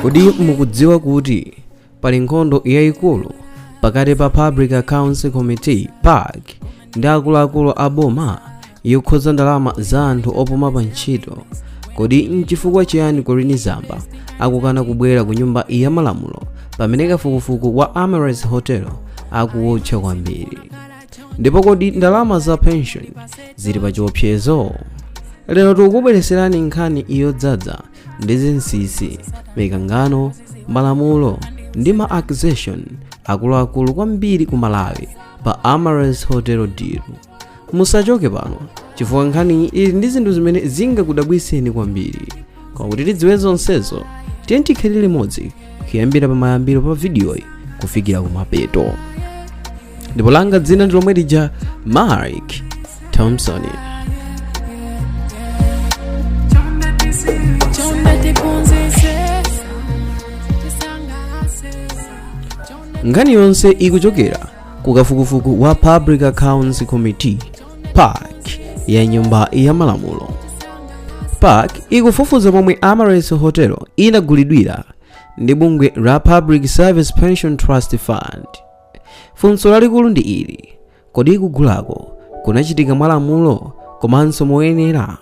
Kodi mukudziwa kuti pali nkhondo yayikulu pakati pa Public Accounts Committee (PAC) ndi akuluakulu a boma yokhoza ndalama za anthu opuma pa ntchito? Kodi nchifukwa chiyani Coleen Zamba akukana kubwera ku nyumba ya malamulo pamene kafukufuku wa AMARYLLIS Hotel akuwotcha kwambiri? Ndipo kodi ndalama za pension zili pa chiopsezo? Lero tikukubweretserani nkhani yodzaza ndi zinsinsi, mikangano, malamulo ndi ma accusation akuluakulu kwambiri ku Malawi pa AMARYLLIS Hotel deal. Musachoke pano chifukwa nkhani ili ndi zinthu zimene zingakudabwiseni kwambiri. Koma kuti tidziwe zonsezo, tiyeni tikhale limodzi kuyambira pamayambiro pa videoyi kufikira kumapeto. Ndipo langa dzina ndi lomwe lija Mike Thompson. Nkhani yonse ikuchokera ku kafukufuku wa Public Accounts Committee (PAC) ya nyumba ya malamulo. PAC ikufufuza momwe AMARYLLIS Hotel inagulidwira ndi bungwe la Public Service Pension Trust Fund. Funso lalikulu ndi ili: kodi kugulako kunachitika mwalamulo komanso moyenera?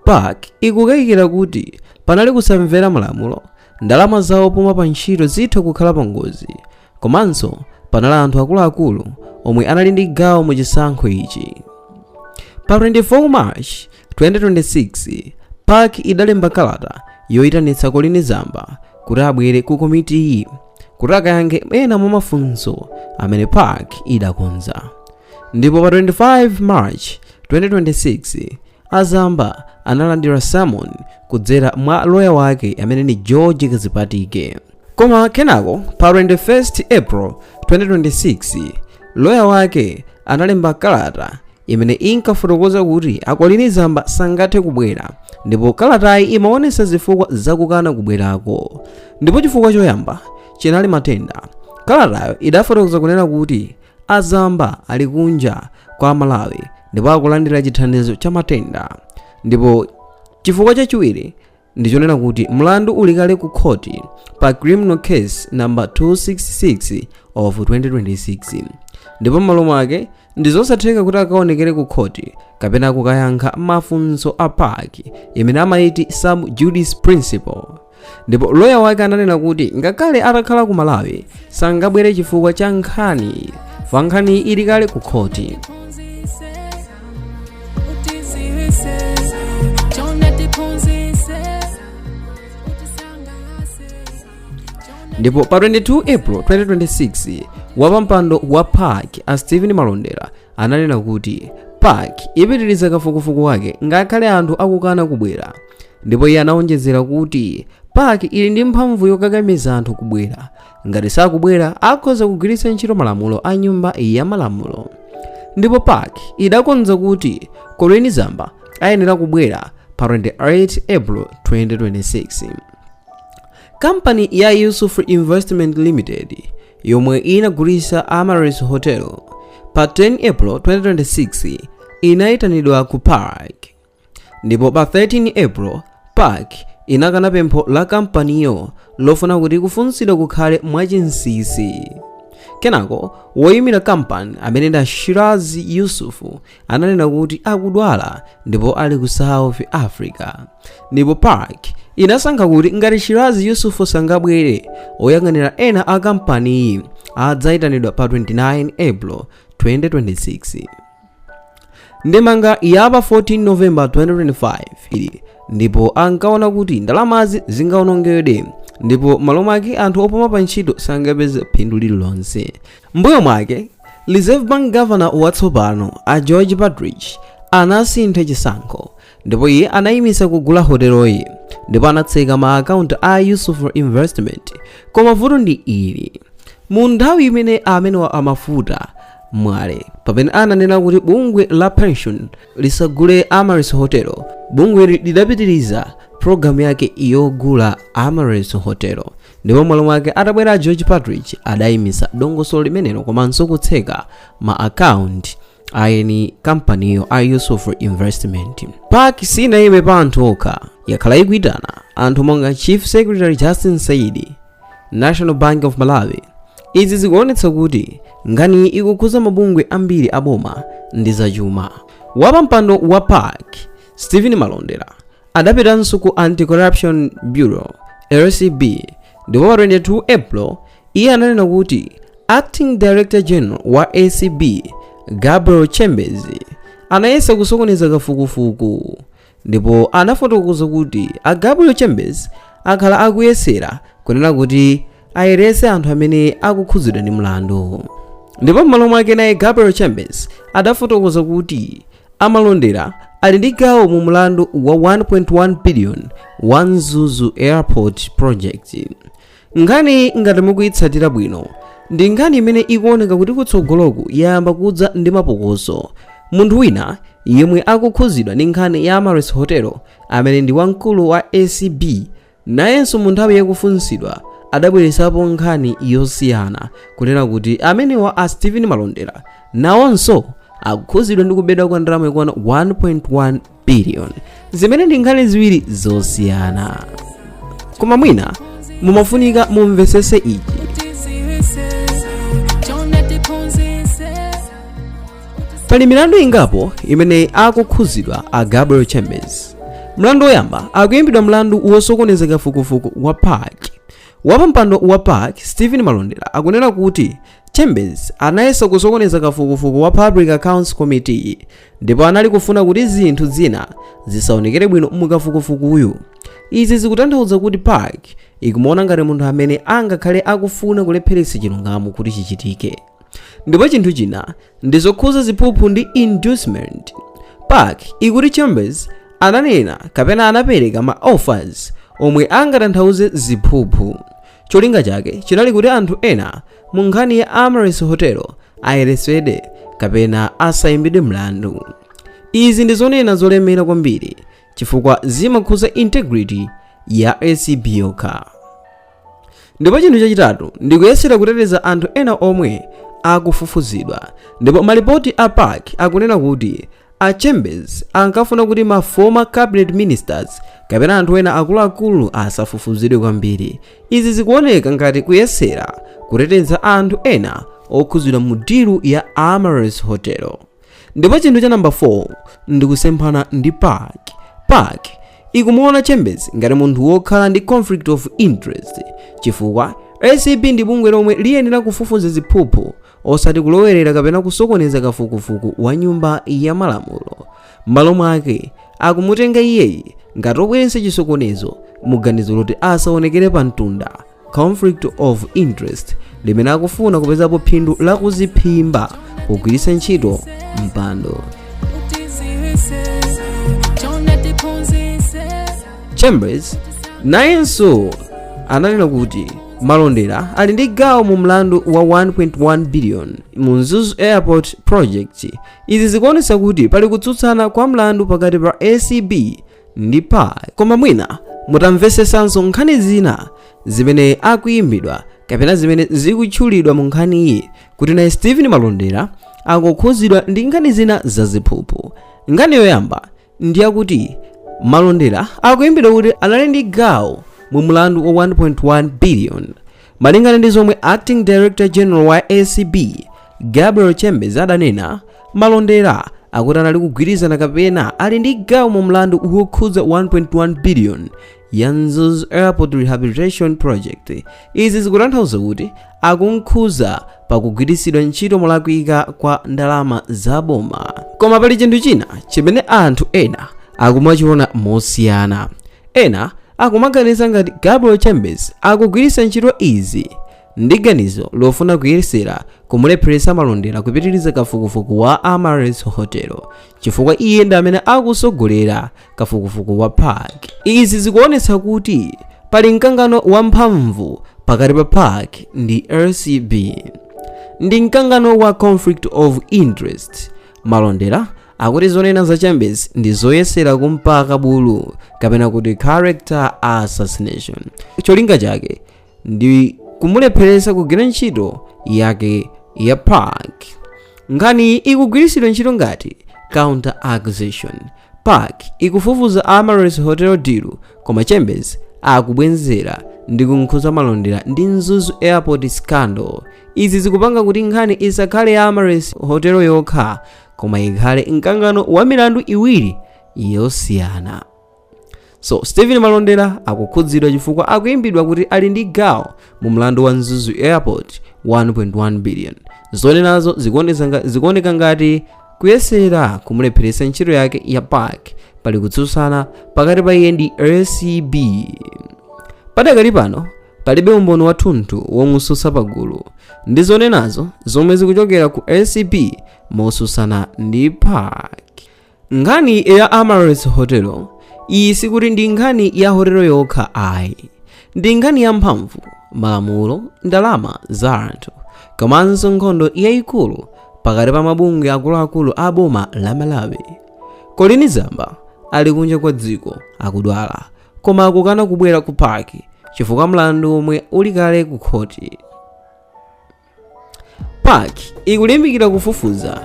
PAC ikukayikira kuti panali kusamvera malamulo, ndalama zawo opuma pa ntchito zitha kukhala pa ngozi, komanso panali anthu akuluakulu omwe anali ndi gawo mu chisankho ichi. Pa 24 March 2026, PAC idalemba kalata yoyitanitsa Coleen Zamba kuti abwere ku komitiyi kuti akayankhe ena mwa mafunso amene PAC idakonza. Ndipo pa 25 March 2026, Zamba analandira summon kudzera mwa lawyer wake amene ni George Kazipatike. Koma kenako pa 21 April 2026, lawyer wake analemba kalata imene inkafotokoza kuti Coleen Zamba sangathe kubwera, ndipo kalatayi imaonesa zifukwa zakukana kubwerako. Ndipo chifukwa choyamba chinali matenda. Kalatayo idafotokoza kunena kuti Zamba ali kunja kwa Malawi ndipo akulandira chithandizo cha matenda. Ndipo chifukwa chachiwiri ndichonena kuti mlandu ulikale ku khoti pa criminal case number 266 of 2026. Ndipo m'malo mwake ndizosatheka kuti akaonekere ku khoti kapena kukayankha mafunso a PAC imene amayiti sub judice principle. Ndipo lawyer wake ananena kuti ngakhale atakhala ku Malawi sangabwere chifukwa cha nkhani, fa nkhani ili kale ku khoti. Ndipo pa 22 April 2026, wapampando wa PAC a Stephen Malondera ananena kuti PAC ipitiriza kafukufuku wake ngakhale anthu akukana kubwera. Ndipo iye anaonjezera kuti PAC ili ndi mphamvu yokakamiza anthu kubwera. Ngati sakubwera akhoza kugwiritsa ntchito malamulo a nyumba ya malamulo. Ndipo PAC idakonza kuti Coleen Zamba ayenera kubwera pa 28 April 2026. Kampani ya Yusuf Investment Limited yomwe inagulitsa AMARYLLIS Hotel pa 10 April 2026 inayitanidwa ku PAC. Ndipo pa 13 April PAC inakana pempho la kampaniyo lofuna kuti kufunsidwa kukhale mwachinsinsi. Kenako woyimira kampani amene ndi Shirazi Yusuf ananena kuti akudwala ndipo ali ku South Africa. Ndipo PAC inasankha kuti ngati Shirazi Yusuf sangabwere, oyang'anira ena a kampaniyi adzayitanidwa pa 29 April 2026. Ndemanga ya pa 14 November 2025 ndipo ankaona kuti ndalamazi zingaonongedwe, ndipo malo mwake anthu opuma pa ntchito sangapeze phindu lililonse. Mbuyo mwake Reserve Bank Governor watsopano a George Patrick anasintha chisankho, ndipo iye anayimisa kugula hoteloyi, ndipo anatseka ma account a Yusuf Investment. Koma vuto ndi ili: mu nthawi imene amene wa amafuta mwale pamene ananena kuti bungwe la pension lisagule AMARYLLIS Hotel, bungwe lidapitiriza programu yake yogula AMARYLLIS Hotel. Ndipo m'malo mwake atabwera George Patrick adayimisa dongosolo limenelo komanso kutseka ma account ayeni kampaniyo ayuso for investment. Park sinayime pa anthu okha, yakhala ikuitana anthu monga Chief Secretary Justin Saidi, National Bank of Malawi. Izi zikuonetsa kuti nkhani ikukhuza mabungwe ambiri aboma ndi zachuma. Wapampando wa Park Stephen Malondera adapitanso ku Anti-Corruption Bureau LCB ndipo pa 22 April iye ananena kuti Acting Director General wa ACB Gabriel Chambers anayesa kusokoneza kafukufuku, ndipo anafotokoza kuti Gabriel Chambers akhala akuyesera kunena kuti ayerese anthu amene akukhuzidwa ndi mlandu. Ndipo m'malo mwake naye Gabriel Chambers adafotokoza kuti Amalondera ali ndi gawo mu mlandu wa 1.1 billion wa Mzuzu Airport Project. Nkhani ngati mukuyitsatira bwino ndi nkhani imene ikuoneka kuti kutsogoloku yayamba kudza ndi mapokoso. Munthu wina yemwe akukhuzidwa ndi nkhani ya AMARYLLIS Hotel amene ndi wamkulu wa ACB nayenso mu nthawi yakufunsidwa adabweresapo nkhani yosiyana kunena kuti amenewa a Stephen Malondera nawonso akukhuzidwa ndi kubedwa kwa ndalama yakwana 1.1 billion, zimene ndi nkhani ziwiri zosiyana. Koma mwina mumafunika mumvesese ichi. Pali milandu ingapo imene akukhuzidwa a Gabriel Chambers. Mlandu woyamba akuyimbidwa mlandu wosokoneza kafukufuku wa Park. Wapampando wa Park Stephen Malondera akunena kuti Chambers anayesa kusokoneza kafukufuku wa Public Accounts Committee ndipo anali kufuna kuti zinthu zina zisaonekere bwino mukafukufuku uyu. Izi zikutanthauza kuti Park ikumuona ngati munthu amene angakhale akufuna kulepheretsa chilungamo kuti chichitike. Ndipo chinthu china ndizokhuza ziphuphu ndi inducement. Park ikuti Chambers ananena kapena anapereka ma offers omwe angatanthauze ziphuphu. Cholinga chake chinali kuti anthu ena mu nkhani ya AMARYLLIS Hotel ayeresedwe kapena asayimbidwe mlandu. Izi ndi zonena zolemera kwambiri chifukwa zimakhuza integrity ya ACB yokha. Ndipo chinthu chachitatu ndikuyesera kuteteza anthu ena omwe akufufuzidwa. Ndipo malipoti a Park akunena kuti a Chambers ankafuna kuti ma former cabinet ministers kapena anthu ena akuluakulu asafufuzidwe kwambiri. Izi zikuoneka ngati kuyesera kuteteza anthu ena okhuzidwa mu deal ya AMARYLLIS Hotel. Ndipo chinthu cha number 4 ndikusemphana ndi Park. Park ikumuona Chambers ngati munthu wokhala ndi conflict of interest chifukwa ACB ndi bungwe lomwe liyenera kufufuza ziphuphu osati kulowerera kapena kusokoneza kafukufuku wa nyumba ya malamulo. M'malo mwake akumutenga iyeyi ngati obweretsa chisokonezo muganizo loti asaonekere pa mtunda, conflict of interest, limene akufuna kupezapo phindu la kuziphimba kugwiritsa ntchito mpando. Chambers nayenso ananena kuti Malondera ali ndi gawo mu mlandu wa 1.1 billion mu Mzuzu Airport Project. Izi zikuonetsa kuti pali kutsutsana kwa mlandu pakati pa ACB ndi Park. Koma mwina mutamvesesanso nkhani zina zimene akuyimbidwa kapena zimene zikutchulidwa mu nkhani iyi kuti naye Stephen Malondera akukhuzidwa ndi nkhani zina zaziphuphu. Nkhani yoyamba ndi yakuti Malondera akuyimbidwa kuti anali ndi gawo mu mlandu wa 1.1 billion malingana ndi zomwe Acting Director General wa ACB Gabriel Chambers adanena. Malondera akuti anali kugwirizana kapena ali ndi gawo mu mlandu wokhudza 1.1 billion ya Mzuzu Airport Rehabilitation Project. Izi zikutanthauza kuti akunkhuza pakugwiritsidwa ntchito molakwika kwa ndalama za boma. Koma pali chinthu china chimene anthu ena akumachiona mosiyana. Ena akumaganiza ngati Gabriel Chambers akugwiritsa ntchito izi ndi ganizo lofuna kuyesera kumulepheretsa Malondera kupitiriza kafukufuku wa AMARYLLIS Hotel chifukwa iye ndi amene akusogolera kafukufuku wa Park. Izi zikuonetsa kuti pali mkangano wamphamvu pakati pa Park ndi LCB. Ndi mkangano wa conflict of interest. Malondera akuti zonena za Chambers ndi zoyesera kumpaka bulu kapena kuti character assassination. Cholinga chake ndi kumulepheretsa kugwira ntchito yake ya Park. nkhani ikugwiritsidwa ntchito ngati counter accusation. Park ikufufuza Amaryllis Hotel deal koma Chambers akubwenzera ndi kunkhuza malonda ndi Mzuzu Airport scandal. Izi zikupanga kuti nkhani isakhale ya Amaryllis Hotel yokha koma ikhale mkangano wa milandu iwiri yosiyana. So Stephen Malondera akukhudzidwa chifukwa akuimbidwa kuti ali ndi gawo mu mlandu wa Mzuzu Airport 1.1 billion. Zone nazo zikuoneka ngati kuyesera kumulepheretsa ntchito yake ya Park pali kutsutsana pakati pa iye ndi LCB. Padakali pano palibe umboni wathunthu womususa pagulu ndi zone nazo zomwe zikuchokera ku LCB mosusana ndi Park. Nkhani ya Amaryllis Hotel iyi sikuti ndi nkhani ya hotelo yokha ayi, ndi nkhani ya mphamvu, malamulo, ndalama za anthu komanso nkhondo yayikulu pakati pa mabungwe akuluakulu a boma la Malawi. Coleen Zamba ali kunja kwa dziko akudwala koma akukana kubwera ku Park chifukwa mlandu omwe uli kale ku khoti. Park ikulimbikira kufufuza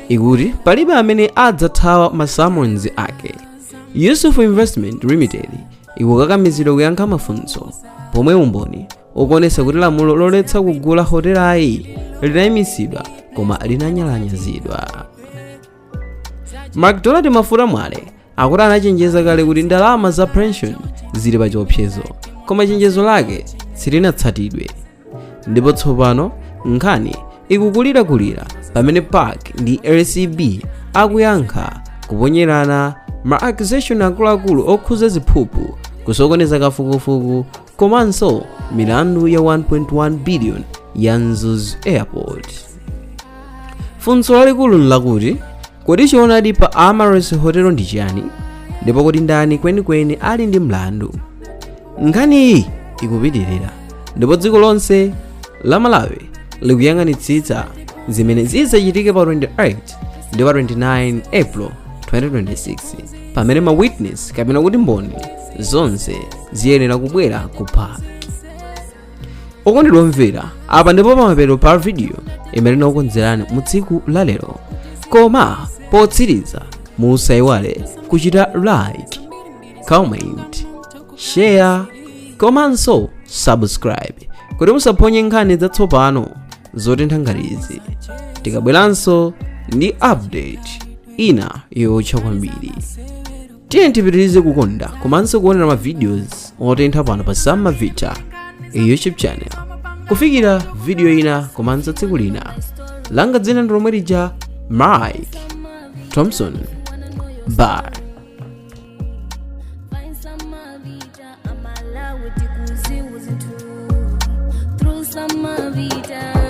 ikuti palibe amene adzathawa masamonzi ake. Yusuf Investment Limited ikukakamizidwa kuyankha mafunso pomwe umboni ukuonetsa kuti lamulo loletsa kugula hotelayi linayimisidwa koma linanyalanyazidwa. McDonald Mafuta Mwale akuti anachenjeza kale kuti ndalama za pension zili pa chiopsezo koma chenjezo lake silinatsatidwe, ndipo tsopano nkhani ikukulirakulira pamene Park ndi LCB akuyankha kuponyerana ma accusation akuluakulu okhuza ziphuphu, kusokoneza kafukufuku komanso milandu ya 1.1 billion ya Mzuzu Airport. Funso lalikulu nlakuti kodi choonadi pa Amaryllis Hotel ndi chiyani ndipo kuti ndani kwenikweni ali ndi mlandu. Nkhani iyi ikupitirira ndipo dziko lonse la Malawi likuyang'anitsitsa zimene zidzachitike pa 28 ndi pa 29 April 2026 pamene ma witness kapena kuti mboni zonse ziyenera kubwera ku Park. Okondedwa omvera, apa ndipo pamapeto pa video imene tinakukonzerani mu tsiku la lero, koma potsiriza musayiwale kuchita like, comment, share komanso subscribe kuti musaphonye nkhani zatsopano zotentha ngatizi tikabweranso ndi update ina yotcha kwambiri. Tiye tipitirize kukonda komanso kuonera ma videos otentha pano pa Zamba Vita YouTube channel. Kufikira video ina komanso tsiku lina, langa dzina ndi lomwe lija Mike Thompson. Bye. Zamba Vita.